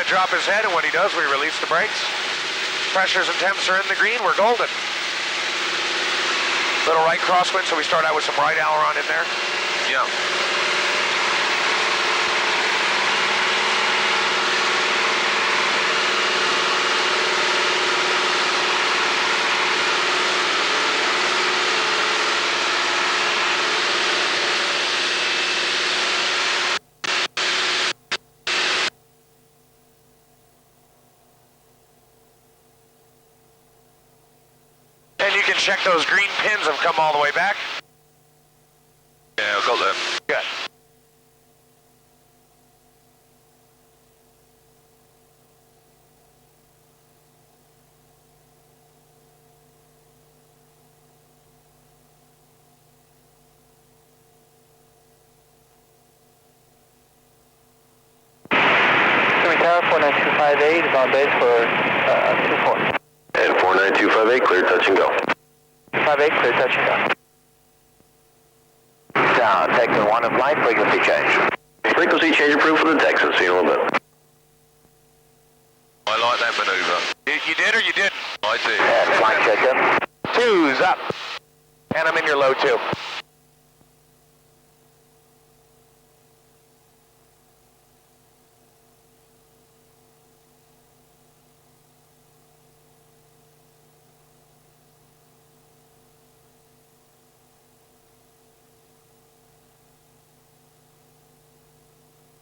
to drop his head, and when he does, we release the brakes. Pressures and temps are in the green, we're golden. Little right crosswind, so we start out with some right aileron in there. Yeah. And you can check those green pins have come all the way back. Yeah, I've got them. Good. Kissimmee Tower 49258 is on base for 24. And 49258, clear touch and go. 58, clear touch and go. Down, Texan 1 in flight, frequency change. Frequency change approved for the Texan, see you in a little bit. I like that maneuver. You did or you didn't? I did. And flight check in. Two's up. And I'm in your low two.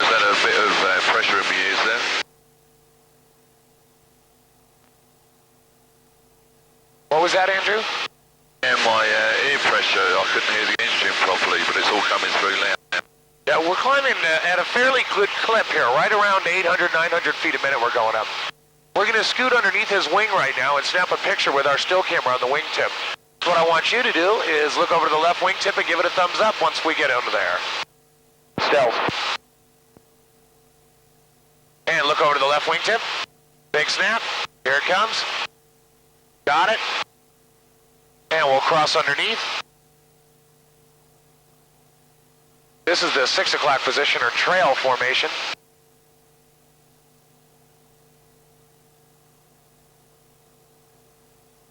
Is that a bit of pressure in my ears there? What was that, Andrew? And my ear pressure, I couldn't hear the engine properly, but it's all coming through loud now. Yeah, we're climbing at a fairly good clip here, right around 800, 900 feet a minute we're going up. We're going to scoot underneath his wing right now and snap a picture with our still camera on the wingtip. What I want you to do is look over to the left wingtip and give it a thumbs up once we get under there. Stealth. And look over to the left wingtip. Big snap. Here it comes. Got it. And we'll cross underneath. This is the 6 o'clock position or trail formation.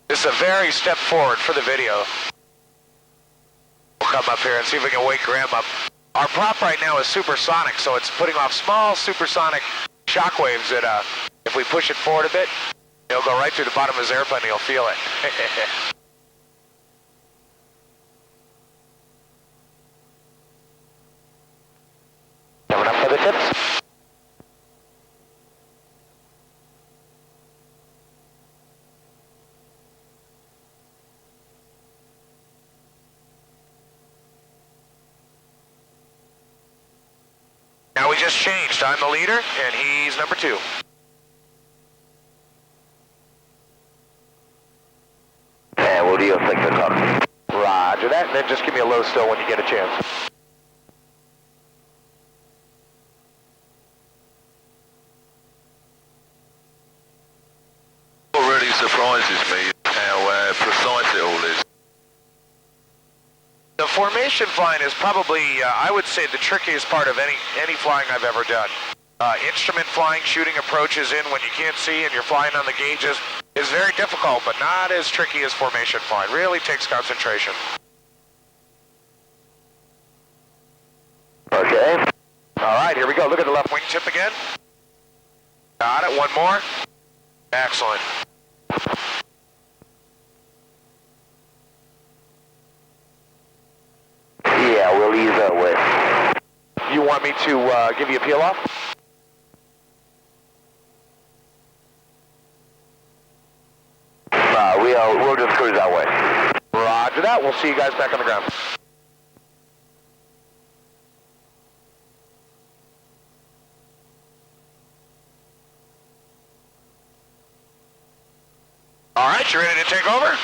This is a very step forward for the video. We'll come up here and see if we can wake Graham up. Our prop right now is supersonic, so it's putting off small supersonic shock waves that if we push it forward a bit, it'll go right through the bottom of his airplane and he'll feel it. Coming up for the tips. Now we just changed. I'm the leader and he's number 2. And we'll do your 6 o'clock. Roger that, and then just give me a low still when you get a chance. What really surprises me is how precise it all is. The formation flying is probably, I would say, the trickiest part of any flying I've ever done. Instrument flying, shooting approaches in when you can't see and you're flying on the gauges is very difficult, but not as tricky as formation flying. Really takes concentration. Okay. All right, here we go. Look at the left wingtip again. Got it. One more. Excellent. Yeah, we'll ease that way. You want me to give you a peel off? We'll just cruise that way. Roger that. We'll see you guys back on the ground. All right, you ready to take over?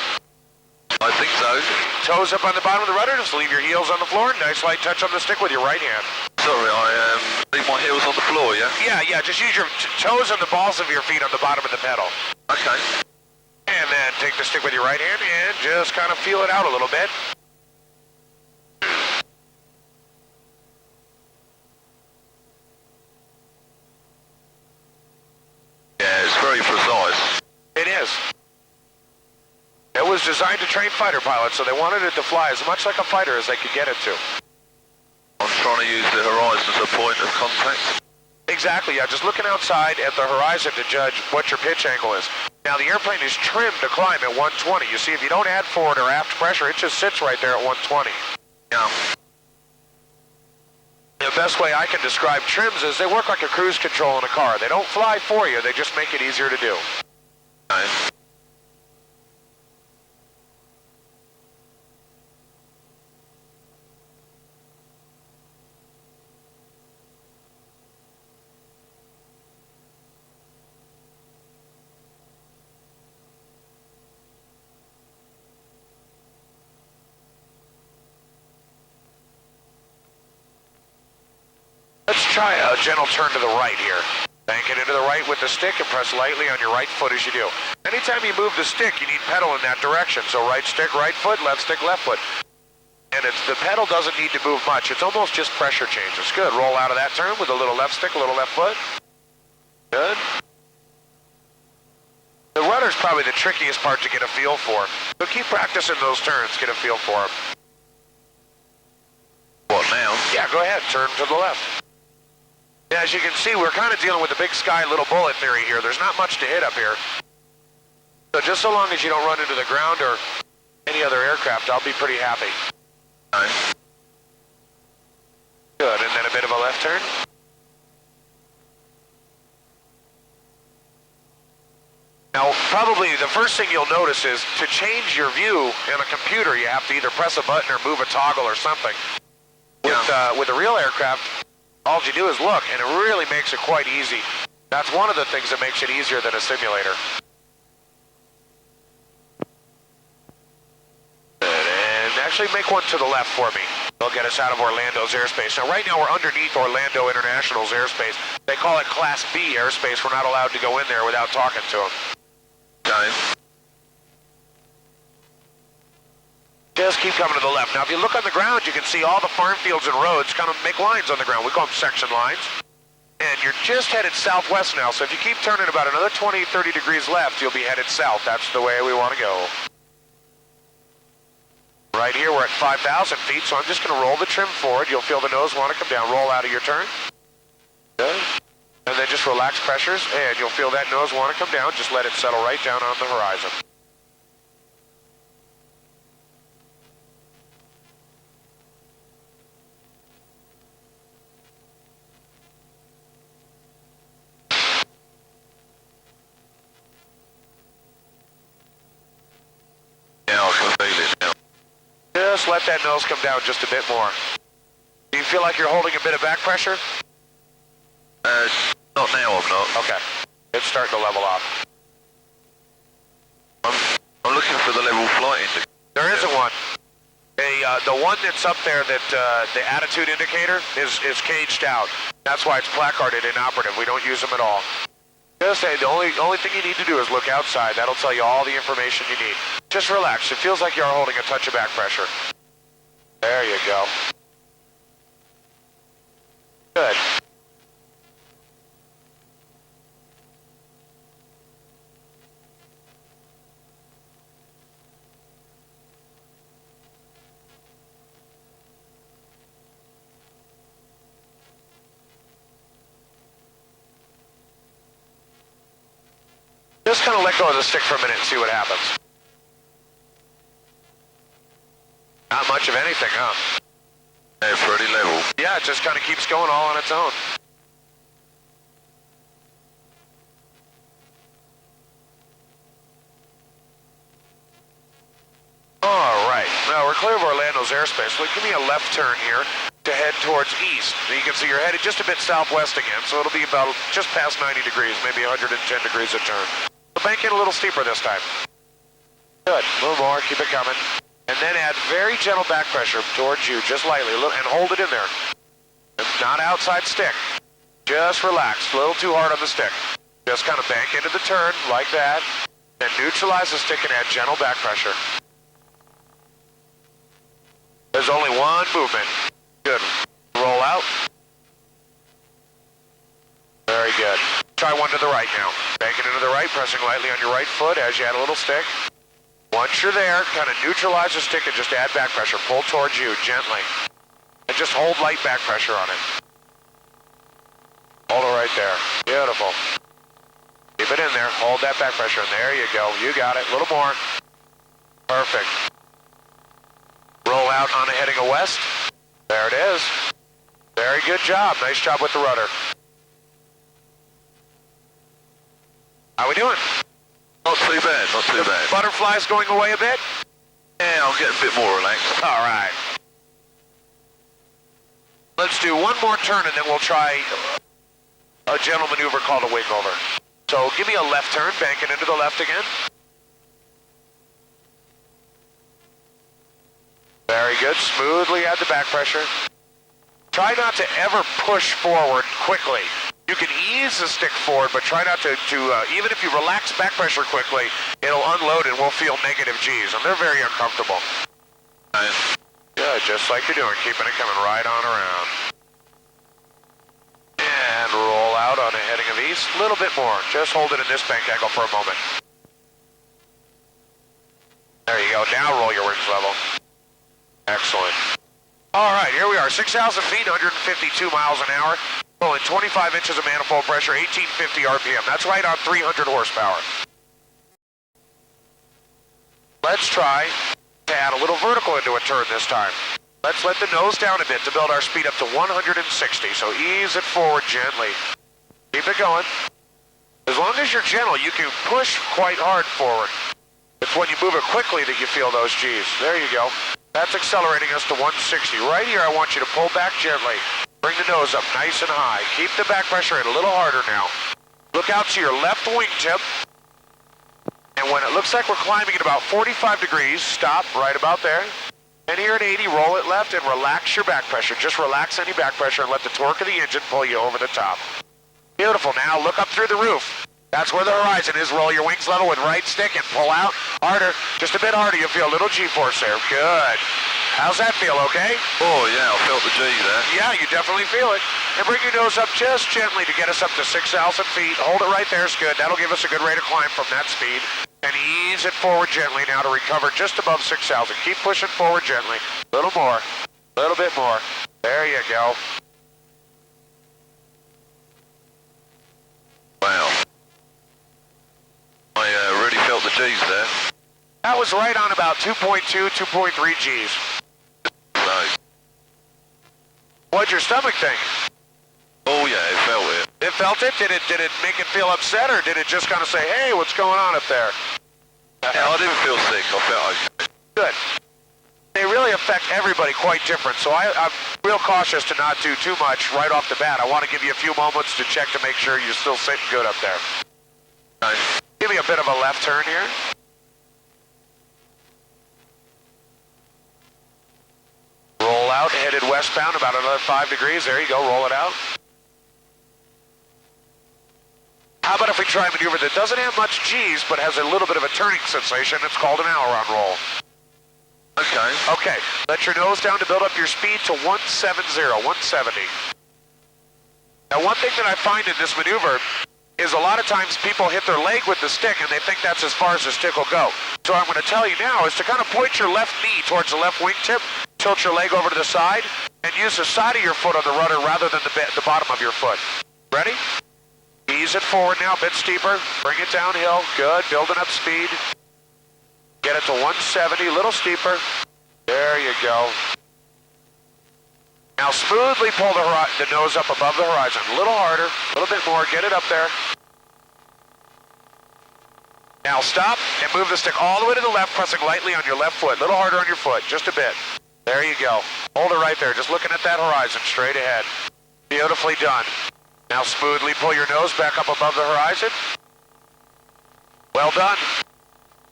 I think so. Toes up on the bottom of the rudder, just leave your heels on the floor. Nice light touch on the stick with your right hand. Sorry, I leave my heels on the floor, yeah? Yeah, just use your toes and the balls of your feet on the bottom of the pedal. Okay. And then take the stick with your right hand and just kind of feel it out a little bit. was designed to train fighter pilots, so they wanted it to fly as much like a fighter as they could get it to. I'm trying to use the horizon as a point of contact. Exactly, yeah, just looking outside at the horizon to judge what your pitch angle is. Now the airplane is trimmed to climb at 120. You see, if you don't add forward or aft pressure, it just sits right there at 120. Yeah. The best way I can describe trims is they work like a cruise control in a car. They don't fly for you, they just make it easier to do. Nice. Let's try a gentle turn to the right here. Bank it into the right with the stick and press lightly on your right foot as you do. Anytime you move the stick, you need pedal in that direction. So right stick, right foot, left stick, left foot. And the pedal doesn't need to move much. It's almost just pressure changes. Good. Roll out of that turn with a little left stick, a little left foot. Good. The rudder's probably the trickiest part to get a feel for. So keep practicing those turns, get a feel for them. What now? Yeah, go ahead. Turn to the left. Yeah, as you can see, we're kind of dealing with the big sky, little bullet theory here. There's not much to hit up here. So just so long as you don't run into the ground or any other aircraft, I'll be pretty happy. Nice. Good, and then a bit of a left turn. Now, probably the first thing you'll notice is to change your view in a computer, you have to either press a button or move a toggle or something. With a real aircraft, all you do is look, and it really makes it quite easy. That's one of the things that makes it easier than a simulator. Good, and actually make one to the left for me. They'll get us out of Orlando's airspace. Now, right now we're underneath Orlando International's airspace. They call it Class B airspace. We're not allowed to go in there without talking to them. Nice. Just keep coming to the left. Now, if you look on the ground, you can see all the farm fields and roads kind of make lines on the ground. We call them section lines. And you're just headed southwest now, so if you keep turning about another 20, 30 degrees left, you'll be headed south. That's the way we want to go. Right here, we're at 5,000 feet, so I'm just going to roll the trim forward. You'll feel the nose want to come down. Roll out of your turn. Good. And then just relax pressures, and you'll feel that nose want to come down. Just let it settle right down on the horizon. Yeah, I can feel it now. Just let that nose come down just a bit more. Do you feel like you're holding a bit of back pressure? Not now, I'm not. Okay. It's starting to level off. I'm looking for the level flight indicator. There isn't one. The one that's up there, that the attitude indicator, is caged out. That's why it's placarded inoperative. We don't use them at all. Just say the only thing you need to do is look outside. That'll tell you all the information you need. Just relax. It feels like you're holding a touch of back pressure. There you go. Good. Just kind of let go of the stick for a minute and see what happens. Not much of anything, huh? Yeah, pretty level. Yeah, it just kind of keeps going all on its own. All right, now we're clear of Orlando's airspace. So give me a left turn here to head towards east. You can see you're headed just a bit southwest again, so it'll be about just past 90 degrees, maybe 110 degrees a turn. So bank in a little steeper this time. Good, a little more, keep it coming. And then add very gentle back pressure towards you, just lightly, and hold it in there. Not outside stick. Just relax, a little too hard on the stick. Just kind of bank into the turn, like that. Then neutralize the stick and add gentle back pressure. There's only one movement. Good. Roll out. Very good. Try one to the right now. Bank it into the right, pressing lightly on your right foot as you add a little stick. Once you're there, kind of neutralize the stick and just add back pressure. Pull towards you gently. And just hold light back pressure on it. Hold it right there. Beautiful. Keep it in there. Hold that back pressure. And there you go. You got it. A little more. Perfect. Roll out on a heading a west. There it is. Very good job. Nice job with the rudder. How we doing? Not too bad, not too bad. Butterflies going away a bit? Yeah, I'm getting a bit more relaxed. All right. Let's do one more turn and then we'll try a gentle maneuver called a wing over. So give me a left turn, bank it into the left again. Very good. Smoothly add the back pressure. Try not to ever push forward quickly. You can ease the stick forward, but try not to even if you relax back pressure quickly, it'll unload and we'll feel negative G's, and they're very uncomfortable. Nice. Good, just like you're doing, keeping it coming right on around. And roll out on a heading of east, a little bit more. Just hold it in this bank angle for a moment. There you go, now roll your wings level. Excellent. All right, here we are, 6,000 feet, 152 miles an hour. Pulling 25 inches of manifold pressure, 1850 RPM. That's right on 300 horsepower. Let's try to add a little vertical into a turn this time. Let's let the nose down a bit to build our speed up to 160. So ease it forward gently. Keep it going. As long as you're gentle, you can push quite hard forward. It's when you move it quickly that you feel those G's. There you go. That's accelerating us to 160. Right here, I want you to pull back gently. Bring the nose up nice and high. Keep the back pressure in a little harder now. Look out to your left wingtip. And when it looks like we're climbing at about 45 degrees, stop right about there. And here at 80, roll it left and relax your back pressure. Just relax any back pressure and let the torque of the engine pull you over the top. Beautiful. Now look up through the roof. That's where the horizon is. Roll your wings level with right stick and pull out harder. Just a bit harder. You'll feel a little G-force there. Good. How's that feel, okay? Oh, yeah, I felt the G there. Yeah, you definitely feel it. And bring your nose up just gently to get us up to 6,000 feet. Hold it right there is good. That'll give us a good rate of climb from that speed. And ease it forward gently now to recover just above 6,000. Keep pushing forward gently. A little more. A little bit more. There you go. Wow. I really felt the G's there. That was right on about 2.2, 2.3 G's. Nice. What'd your stomach think? Oh yeah, it felt it. It felt it? Did it make it feel upset, or did it just kind of say, hey, what's going on up there? Yeah, I didn't feel sick. I felt okay. Good. They really affect everybody quite different, so I'm real cautious to not do too much right off the bat. I want to give you a few moments to check to make sure you're still sitting good up there. Nice. Give me a bit of a left turn here. Roll out, headed westbound, about another 5 degrees. There you go, roll it out. How about if we try a maneuver that doesn't have much G's, but has a little bit of a turning sensation? It's called an aileron roll. Okay. Okay, let your nose down to build up your speed to 170, 170. Now, one thing that I find in this maneuver is a lot of times people hit their leg with the stick and they think that's as far as the stick will go. So what I'm going to tell you now is to kind of point your left knee towards the left wingtip, tilt your leg over to the side, and use the side of your foot on the rudder rather than the bottom of your foot. Ready? Ease it forward now, a bit steeper. Bring it downhill. Good. Building up speed. Get it to 170, a little steeper. There you go. Now smoothly pull the nose up above the horizon. A little harder, a little bit more. Get it up there. Now stop and move the stick all the way to the left, pressing lightly on your left foot. A little harder on your foot, just a bit. There you go. Hold it right there, just looking at that horizon, straight ahead. Beautifully done. Now smoothly pull your nose back up above the horizon. Well done.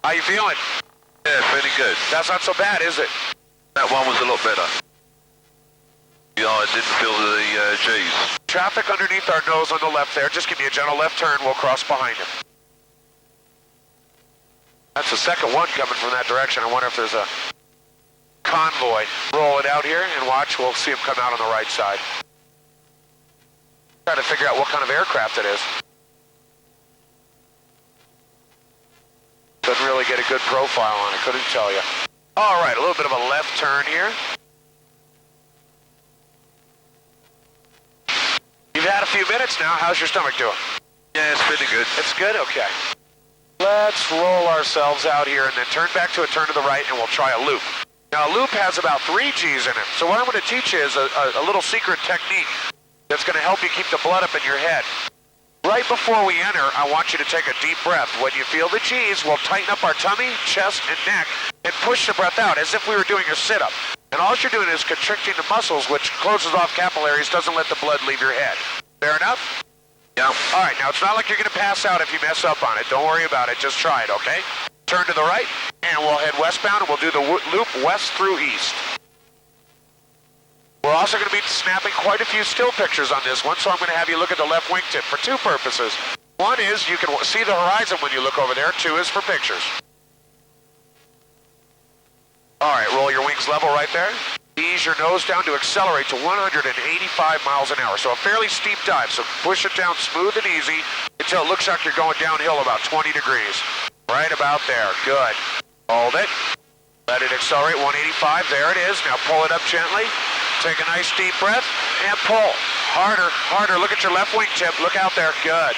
How you feeling? Yeah, pretty good. That's not so bad, is it? That one was a lot better. Yeah, I didn't feel the G's. Traffic underneath our nose on the left there. Just give me a gentle left turn. We'll cross behind him. That's the second one coming from that direction. I wonder if there's a convoy. Roll it out here and watch. We'll see him come out on the right side. Try to figure out what kind of aircraft it is. Couldn't really get get a good profile on it, couldn't tell you. All right, a little bit of a left turn here. You've had a few minutes now. How's your stomach doing? Yeah, it's pretty good. It's good? Okay. Let's roll ourselves out here and then turn back to a turn to the right and we'll try a loop. Now a loop has about 3 Gs in it. So what I'm going to teach you is a little secret technique that's going to help you keep the blood up in your head. Right before we enter, I want you to take a deep breath. When you feel the Gs, we'll tighten up our tummy, chest, and neck and push the breath out as if we were doing a sit-up. And all you're doing is constricting the muscles, which closes off capillaries, doesn't let the blood leave your head. Fair enough? Yeah. All right, now it's not like you're going to pass out if you mess up on it. Don't worry about it. Just try it, okay? Turn to the right, and we'll head westbound, and we'll do the loop west through east. We're also going to be snapping quite a few still pictures on this one, so I'm going to have you look at the left wingtip for 2 purposes. One is you can see the horizon when you look over there. 2 is for pictures. All right, roll your wings level right there. Ease your nose down to accelerate to 185 miles an hour. So a fairly steep dive, so push it down smooth and easy until it looks like you're going downhill about 20 degrees. Right about there, good. Hold it. Let it accelerate, 185, there it is. Now pull it up gently. Take a nice deep breath and pull. Harder, harder. Look at your left wingtip. Look out there, good.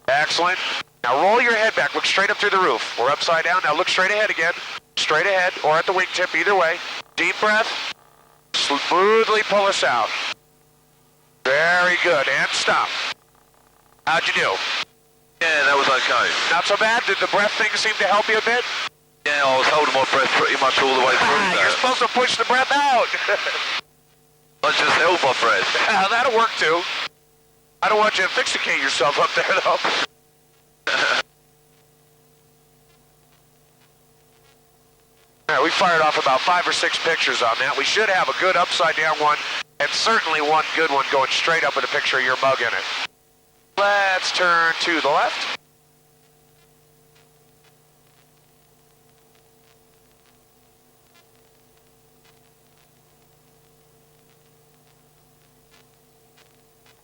Excellent. Now roll your head back, look straight up through the roof. We're upside down, now look straight ahead again. Straight ahead, or at the wingtip, either way. Deep breath, smoothly pull us out. Very good, and stop. How'd you do? Yeah, that was okay. Not so bad? Did the breath thing seem to help you a bit? Yeah, I was holding my breath pretty much all the way through You're that. supposed to push the breath out. I just held my breath. That'll work too. I don't want you to fixicate yourself up there though. All right, we fired off about 5 or 6 pictures on that. We should have a good upside down one, and certainly one good one going straight up with a picture of your mug in it. Let's turn to the left.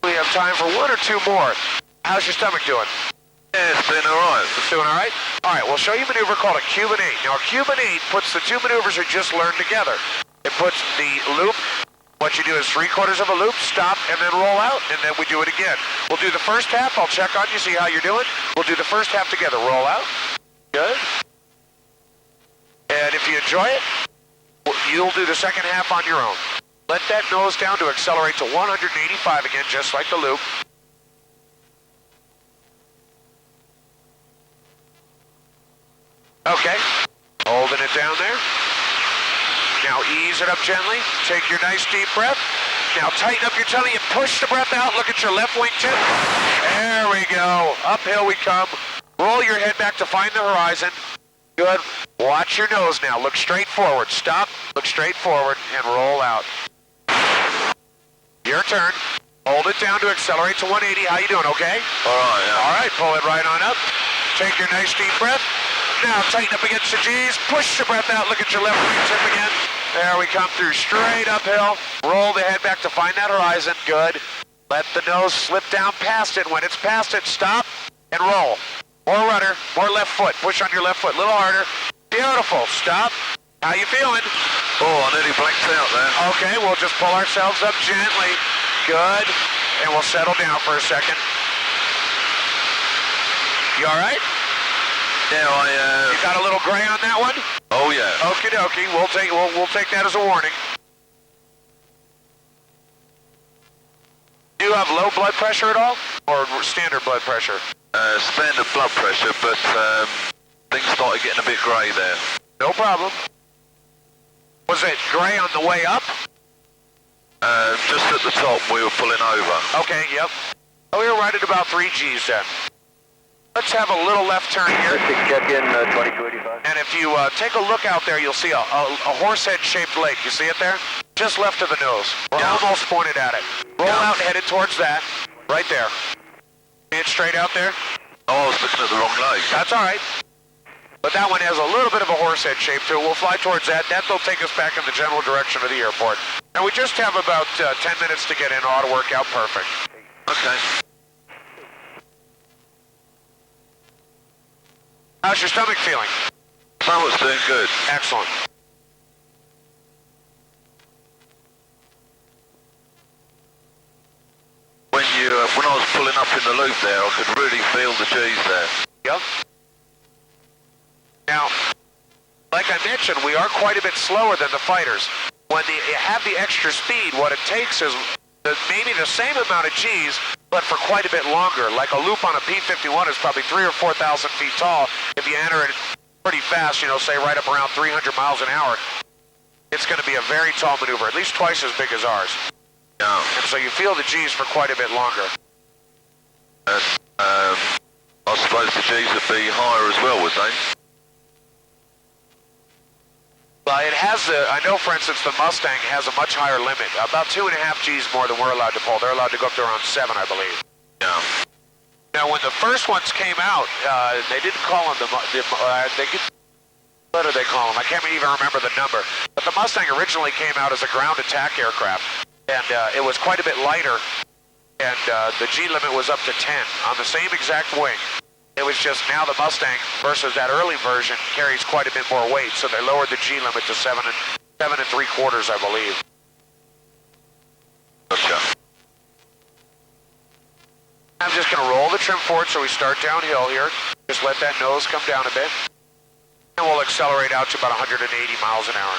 We have time for 1 or 2 more. How's your stomach doing? Yeah, it's been alright. It's doing all right? All right, we'll show you a maneuver called a Cuban 8. Now, a Cuban 8 puts the 2 maneuvers we just learned together. It puts the loop, what you do is 3/4 of a loop, stop, and then roll out, and then we do it again. We'll do the first half. I'll check on you, see how you're doing. We'll do the first half together. Roll out. Good. And if you enjoy it, you'll do the second half on your own. Let that nose down to accelerate to 185 again, just like the loop. Okay, holding it down there. Now ease it up gently. Take your nice deep breath. Now tighten up your tummy and push the breath out. Look at your left wingtip. There we go. Uphill we come. Roll your head back to find the horizon. Good. Watch your nose now. Look straight forward. Stop. Look straight forward and roll out. Your turn. Hold it down to accelerate to 180. How you doing? Okay? All right, yeah. All right. Pull it right on up. Take your nice deep breath. Now tighten up against the G's, push the breath out, look at your left wingtip again. There we come through straight uphill. Roll the head back to find that horizon, good. Let the nose slip down past it. When it's past it, stop and roll. More rudder, more left foot, push on your left foot, a little harder. Beautiful, stop. How you feeling? Oh, I nearly blanked out there. Okay, we'll just pull ourselves up gently. Good, and we'll settle down for a second. You all right? Yeah, You got a little gray on that one? Oh, yeah. Okie dokie, we'll take that as a warning. Do you have low blood pressure at all? Or standard blood pressure? Standard blood pressure, but things started getting a bit grey there. No problem. Was it gray on the way up? Just at the top, we were pulling over. Okay, yep. Oh, we were right at about 3 Gs then. Let's have a little left turn here. Check-in 2285. And if you take a look out there, you'll see a horse head-shaped lake. You see it there? Just left of the nose. We're almost pointed at it. Roll out and headed towards that. Right there. See it straight out there? Oh, I was looking at the wrong lake. That's all right. But that one has a little bit of a horse head shape to it. We'll fly towards that. That'll take us back in the general direction of the airport. And we just have about 10 minutes to get in. Ought to work out perfect. Okay. How's your stomach feeling? Stomach's doing good. Excellent. When I was pulling up in the loop there, I could really feel the G's there. Yep. Now, like I mentioned, we are quite a bit slower than the fighters. When they have the extra speed, what it takes is maybe the same amount of G's, but for quite a bit longer. Like a loop on a P-51 is probably 3,000 or 4,000 feet tall. If you enter it pretty fast, you know, say right up around 300 miles an hour, it's going to be a very tall maneuver, at least twice as big as ours. Yeah. And so you feel the G's for quite a bit longer. I suppose the G's would be higher as well, would they? Well, it has I know, for instance, the Mustang has a much higher limit, about 2.5 G's more than we're allowed to pull. They're allowed to go up to around 7, I believe. Yeah. Now, when the first ones came out, they didn't call them what do they call them? I can't even remember the number. But the Mustang originally came out as a ground attack aircraft, and it was quite a bit lighter, and the G limit was up to 10 on the same exact wing. It was just now the Mustang versus that early version carries quite a bit more weight, so they lowered the G limit to 7 3/4, I believe. Gotcha. I'm just going to roll the trim forward so we start downhill here. Just let that nose come down a bit. And we'll accelerate out to about 180 miles an hour.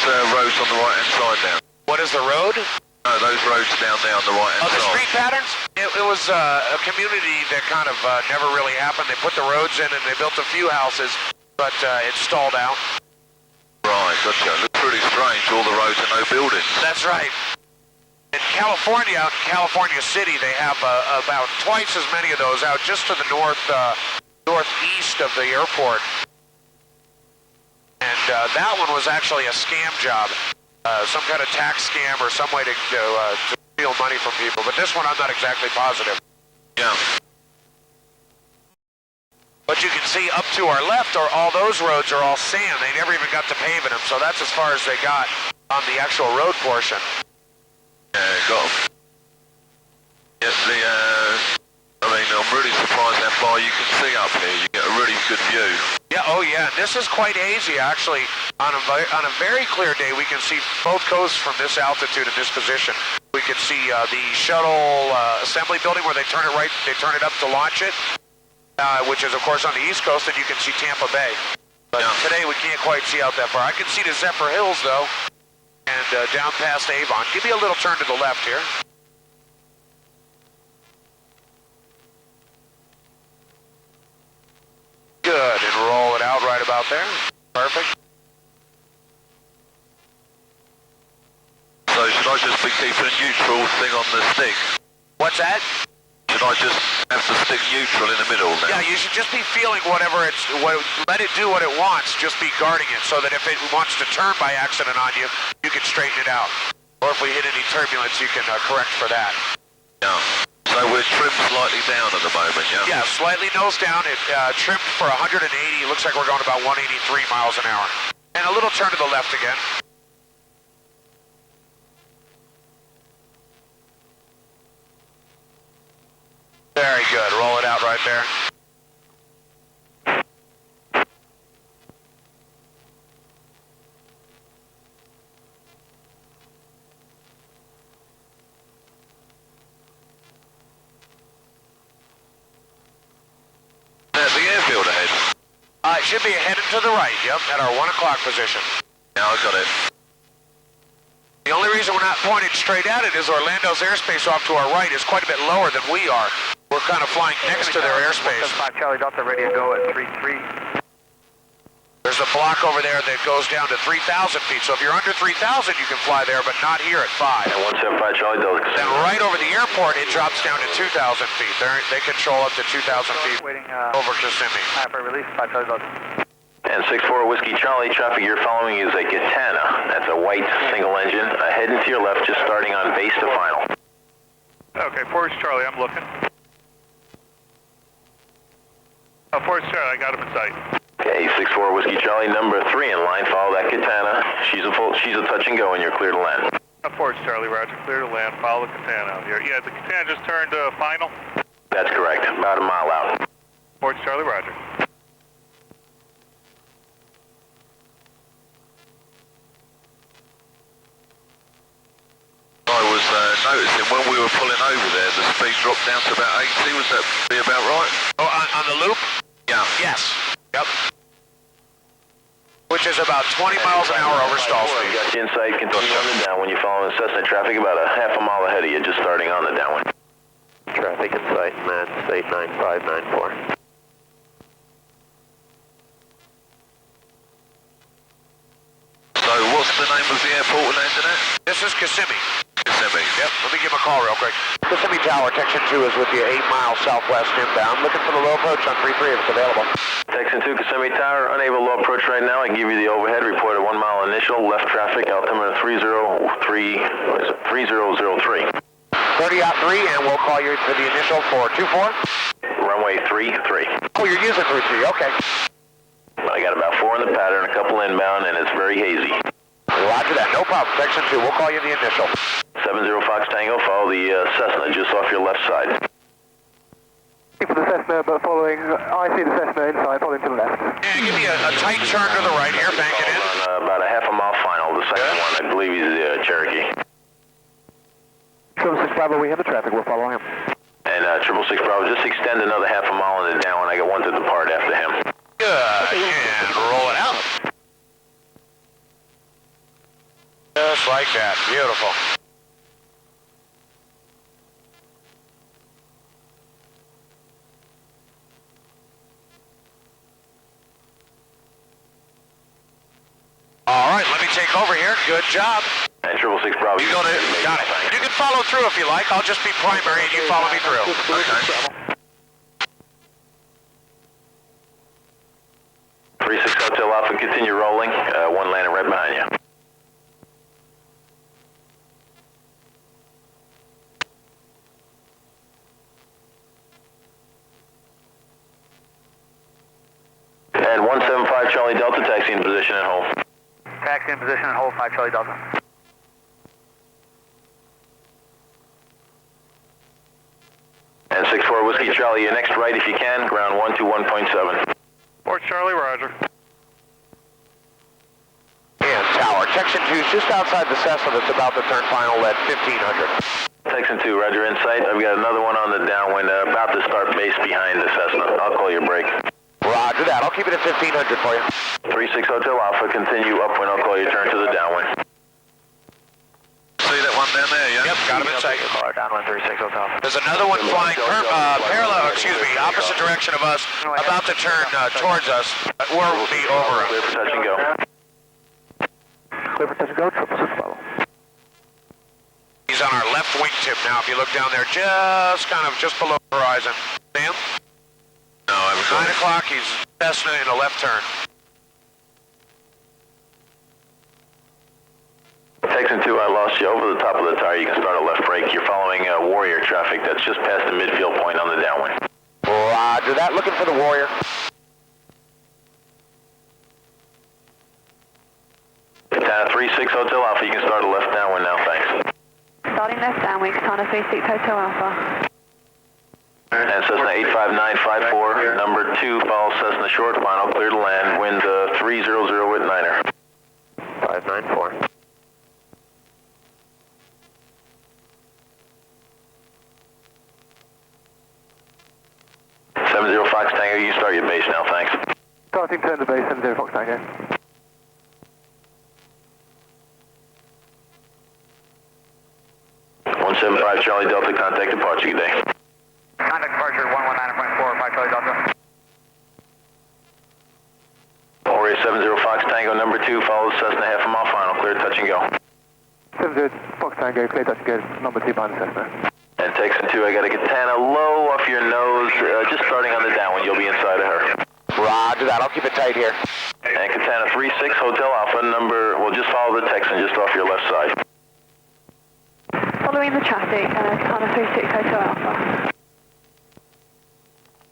Roads on the right-hand side now. What is the road? No, those roads down there on the right-hand Oh, side. the street patterns? It was a community that kind of never really happened. They put the roads in and they built a few houses, but it stalled out. Right, gotcha. Looks pretty strange, all the roads and no buildings. That's right. In California, out in California City, they have about twice as many of those out just to the northeast of the airport. And that one was actually a scam job, some kind of tax scam or some way to steal money from people. But this one, I'm not exactly positive. Yeah. But you can see up to our left, all those roads are all sand. They never even got to paving them, so that's as far as they got on the actual road portion. Yeah, got them. Yes, I mean, I'm really surprised how far you can see up here. You get a really good view. Yeah, oh yeah, this is quite hazy actually. On a very clear day, we can see both coasts from this altitude and this position. We can see the shuttle assembly building where they turn it up to launch it, which is of course on the East Coast, and you can see Tampa Bay. But today we can't quite see out that far. I can see the Zephyr Hills though, and down past Avon. Give me a little turn to the left here. Good, and roll it out right about there. Perfect. So should I just be keeping a neutral thing on the stick? What's that? Should I just have the stick neutral in the middle now? Yeah, you should just be feeling let it do what it wants, just be guarding it so that if it wants to turn by accident on you, you can straighten it out. Or if we hit any turbulence, you can correct for that. Yeah. So we're trimmed slightly down at the moment, yeah? Yeah, slightly nose down. It trimmed for 180. It looks like we're going about 183 miles an hour. And a little turn to the left again. Very good. Roll it out right there. There's the airfield ahead. It should be headed to the right, yep, at our 1 o'clock position. Yeah, I got it. The only reason we're not pointed straight at it is Orlando's airspace off to our right is quite a bit lower than we are. We're We're kind of flying next to their airspace. 5 Charlie Delta, ready to go at 33. There's a block over there that goes down to 3,000 feet. So if you're under 3,000, you can fly there, but not here at 5. And 175 Charlie Delta. Then right over the airport, it drops down to 2,000 feet. They control up to 2,000 feet Waiting, over Kissimmee. for release, 5 Charlie Delta. And 64 Whiskey Charlie, traffic you're following is a Katana. That's a white single engine. Heading to your left, just starting on base to final. Okay, Forest Charlie, I'm looking. Forest Charlie, I got him in sight. Okay, 64 Whiskey Charlie, number 3 in line. Follow that Katana. She's a touch and go, and you're clear to land. Forest Charlie, Roger, clear to land. Follow the Katana out here. Yeah, the Katana just turned final. That's correct. About a mile out. Forest Charlie, Roger. I was noticing when we were pulling over there, the speed dropped down to about 80. Was that be about right? Oh, on the loop? Yeah. Yes. Yep. Which is about 20 miles an hour over stall speed. Got you inside. Continue on the downwind. You're following Cessna traffic about a half a mile ahead of you, just starting on the downwind. Traffic in sight, Mats 89594. So what's the name of the airport we're landing at? This is Kissimmee. Kissimmee. Yep, let me give him a call real quick. Kissimmee Tower, Texan 2 is with you 8 miles southwest inbound. Looking for the low approach on 33 if it's available. Texan 2, Kissimmee Tower, unable to low approach right now. I give you the overhead report at 1 mile initial, left traffic, altimeter 3003. 30 out 3, and we'll call you for the initial for 24. Runway 33. Oh, you're using 33, okay. I got about 4 in the pattern, a couple inbound, and it's very hazy. Roger that, no problem. Texan 2, we'll call you the initial. 70 Fox Tango, follow the Cessna just off your left side. For the Cessna, but following, I see the Cessna inside, following to the left. Yeah, give me a tight turn to the right here, bank it in. On about a half a mile final, the second one, I believe he's Cherokee. 6 Bravo, we have the traffic, we'll follow him. And 666 Bravo, just extend another half a mile in the downwind. I got one to depart after him. Good, and roll it out. Just like that, beautiful. All right, let me take over here. Good job. And 666 Bravo. You got it. You can follow through if you like. I'll just be primary and you follow me through. Okay. 36 Hotel Alpha, continue rolling. One landing right behind you. And 175 Charlie Delta, taxi in position and hold. Taxi in position and hold 5 Charlie Delta. And 64 Whiskey Charlie, your next right if you can, ground 121.7. Forest Charlie, Roger. And Tower, Texan 2 is just outside the Cessna that's about to turn final at 1500. Texan 2, Roger, in sight. I've got another one on the downwind, about to start base behind the Cessna. I'll call your break. Roger that. I'll keep it at 1500 for you. 36 Hotel Alpha, continue upwind. I'll call your turn to the downwind. See that one down there, yeah? Yep, got him in sight. Downwind 36 Hotel. There's another one flying opposite direction of us, about to turn towards us. We'll be over Clear him. for touch and go. Clear for touch and go, 666 Bravo. He's on our left wingtip now. If you look down there, just below the horizon. Sam? No, I haven't got 9 it. o'clock, he's Cessna in a left turn. Texan 2, I lost you over the top of the tire. You can start a left brake. You're following Warrior traffic. That's just past the midfield point on the downwind. Roger that. Looking for the Warrior. Katana 36 Hotel Alpha. You can start a left downwind now. Thanks. Starting left downwind, Katana 36 Hotel Alpha. And Cessna 85954, number 2, follow Cessna short, final, clear to land, wind 300 with 9er. 594. Fox Tango, you can start your base now, thanks. Starting turn to base, 70 Fox Tango. One 175 Charlie Delta, contact departure, good day. Contact departure 119.4, 5 Charlie Delta. Warrior 70 Fox Tango number 2, follows Cessna half a mile final, clear touch and go. 70 Fox Tango, clear touch good, number 2 behind the Cessna. And Texan 2, I got a Katana low off your nose, just starting on the downwind, you'll be inside of her. Roger that, I'll keep it tight here. And Katana 36, Hotel Alpha number, well just follow the Texan just off your left side. Following the traffic, Katana 36 Hotel Alpha.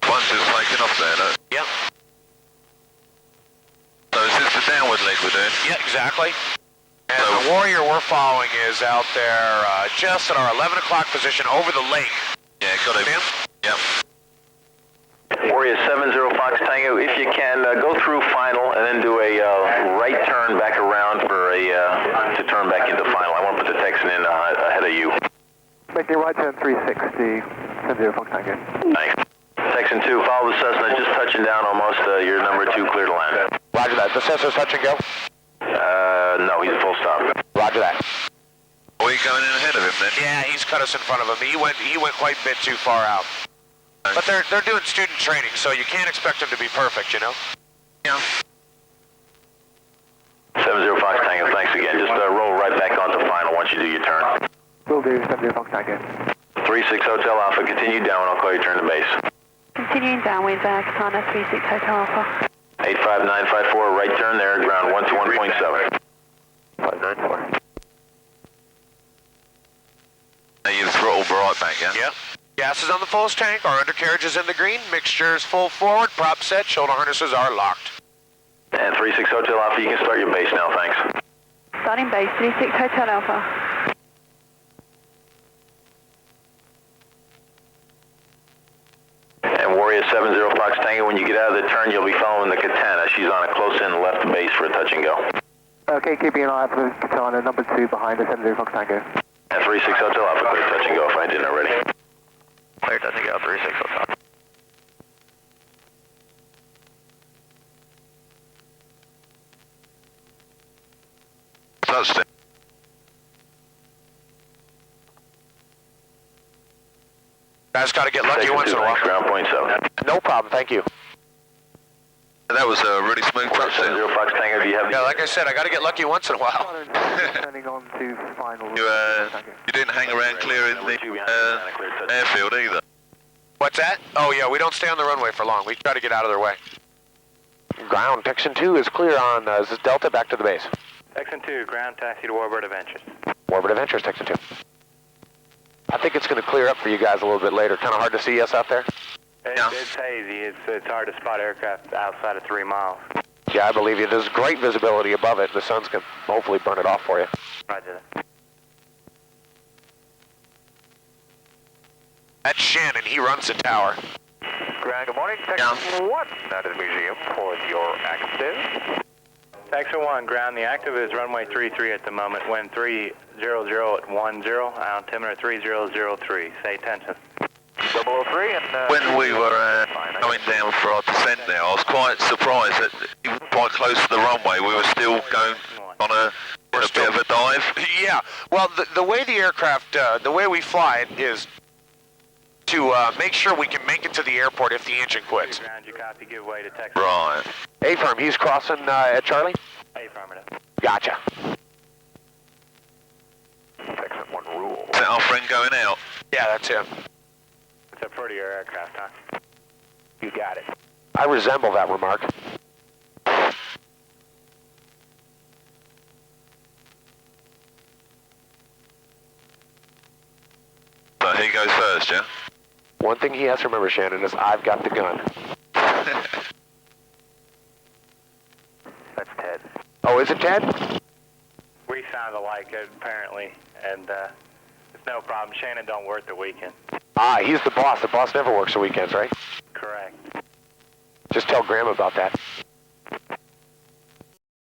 Once it's taken off there, no? Yep. So is this the downward leg we're doing? Yeah, exactly. And the Warrior we're following is out there just at our 11 o'clock position over the lake. Yeah, got it. Yep. Warrior 70 Fox Tango, if you can, go through final and then do a right turn back around for to turn back into final. I want to put the Texan in ahead of you. Make your right turn 360, 70 Fox Tango. Thanks. Texan 2, follow the Cessna, just touching down almost, your number 2 clear to land. Roger that. The Cessna's touch and go? No, he's full stop. Roger that. Are we going in ahead of him then? Yeah, he's cut us in front of him. He went quite a bit too far out. But they're doing student training, so you can't expect them to be perfect, you know? Yeah. 70 Fox Tango, thanks again. Just roll right back onto final once you do your turn. Will do, 70 Fox Tango. 36 Hotel Alpha, continue down, I'll call you turn to base. Continuing down with Katana 36 Hotel Alpha. 85954, right turn there, ground 121.7. 594. Now you throttle right back, yeah? Yep. Gas is on the fullest tank, our undercarriage is in the green, mixture is full forward, prop set, shoulder harnesses are locked. And 36 Hotel Alpha, you can start your base now, thanks. Starting base 36 Hotel Alpha. And Warrior 70 Fox Tango, when you get out of the turn, you'll be following the Katana. She's on a close-in left base for a touch and go. Okay, keeping an eye out for the Katana, number 2 behind the 70 Fox Tango. And 36 Hotel Alpha, clear touch and go if I didn't already. Clear touch and go, 36 Hotel. Touchdown. Guys got to get lucky once in a while. Ground point 7. No problem, thank you. That was a really smooth touchdown. 70 Fox Tango, do you have the... Yeah, like I said, I got to get lucky once in a while. Turning on to final. You didn't hang around clearing the airfield either. What's that? Oh yeah, we don't stay on the runway for long. We try to get out of their way. Ground, Texan 2 is clear on, is this Delta back to the base? Texan 2, ground taxi to Warbird Adventures. Warbird Adventures, Texan 2. I think it's going to clear up for you guys a little bit later. Kind of hard to see us out there? It's hazy. It's hard to spot aircraft outside of 3 miles. Yeah, I believe you. There's great visibility above it. The sun's going to hopefully burn it off for you. Roger that. That's Shannon. He runs the tower. Ground, good morning. Texan 1, out of the Musuem for your active. Texan 1, ground. The active is runway 33 at the moment. Wind 300 at 10. Altimeter 3003. Say attention. 003 and... When we were going down for our descent there, I was quite surprised that even quite close to the runway, we were still going on a bit of a dive. Yeah. Well, the way the aircraft, the way we fly it is to make sure we can make it to the airport if the engine quits. Ground, you copy. Give way to Texan. Right. A-firm, he's crossing at Charlie? Affirmative. Gotcha. Texan 1 rule. Is that our friend going out? Yeah, that's him. It's a prettier aircraft, huh? You got it. I resemble that remark. So he goes first, yeah? One thing he has to remember, Shannon, is I've got the gun. That's Ted. Oh, is it Ted? We sound alike, apparently, and it's no problem. Shannon don't work the weekend. Ah, he's the boss. The boss never works the weekends, right? Correct. Just tell Graham about that.